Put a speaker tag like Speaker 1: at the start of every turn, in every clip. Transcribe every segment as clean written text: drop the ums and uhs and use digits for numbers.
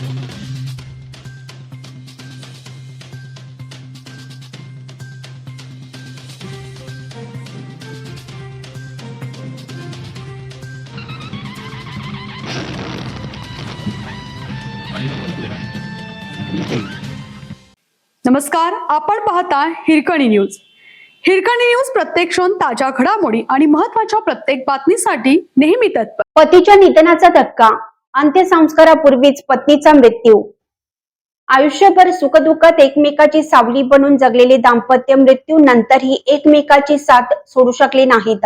Speaker 1: नमस्कार, आपण पाहता हिरकणी न्यूज. हिरकणी न्यूज प्रत्येक क्षण ताज्या घडामोडी आणि महत्त्वाच्या प्रत्येक बातमीसाठी नेहमी तत्पर.
Speaker 2: पतीच्या निधनाचा धक्का, अंत्यसंस्कारापूर्वीच पत्नीचा मृत्यू. आयुष्यभर सुखदुःखात एकमेकाची सावली बनून जगलेले दाम्पत्य मृत्यू नंतरही एकमेकाची साथ सोडू शकले नाहीत.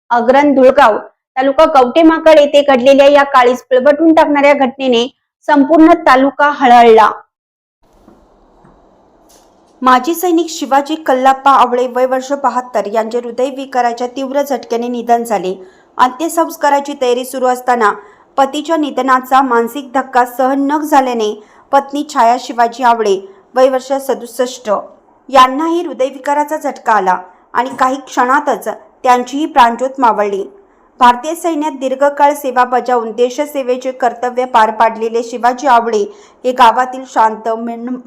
Speaker 2: अग्रण धुळगाव तालुका कवटेमाकड येथे घडलेल्या या काळीज पिळवटून टाकणाऱ्या घटनेने संपूर्ण तालुका हळहळला. माजी सैनिक शिवाजी कल्लाप्पा आवळे वय वर्ष 72 यांचे हृदयविकाराच्या तीव्र झटक्याने निधन झाले. अंत्यसंस्काराची तयारी सुरू असताना पतीच्या निधनाचा मानसिक धक्का सहन न झाल्याने पत्नी छाया शिवाजी आवळे वय वर्ष 67 यांनाही हृदयविकाराचा झटका आला आणि काही क्षणातच त्यांचीही प्राणज्योत मावळली. भारतीय सैन्यात दीर्घकाळ सेवा बजावून देशसेवेचे कर्तव्य पार पाडलेले शिवाजी आवळे हे गावातील शांत,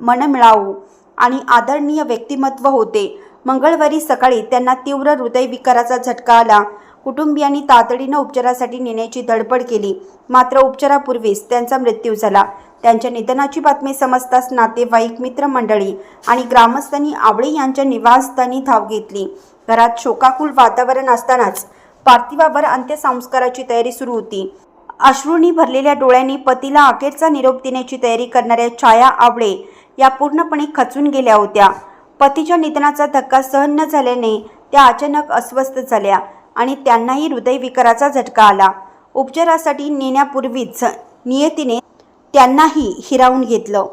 Speaker 2: मनमिळावू आणि आदरणीय व्यक्तिमत्व होते. मंगळवारी सकाळी त्यांना तीव्र हृदयविकाराचा झटका आला. कुटुंबियांनी तातडीनं उपचारासाठी नेण्याची धडपड केली, मात्र उपचारापूर्वीच त्यांचा मृत्यू झाला. त्यांच्या निधनाची बातमी समजताच नातेवाईक, मित्रमंडळी आणि ग्रामस्थांनी आवळे यांच्या निवासस्थानी धाव घेतली. घरात शोकाकुल वातावरण असतानाच पार्थिवावर अंत्यसंस्काराची तयारी सुरू होती. अश्रूंनी भरलेल्या डोळ्यांनी पतीला अखेरचा निरोप देण्याची तयारी करणाऱ्या छाया आवळे या पूर्णपणे खचून गेल्या होत्या. पतीच्या निधनाचा धक्का सहन न झाल्याने त्या अचानक अस्वस्थ झाल्या आणि त्यांनाही हृदयविकाराचा झटका आला. उपचारासाठी नेण्यापूर्वीच नियतीने त्यांनाही हिरावून घेतलं.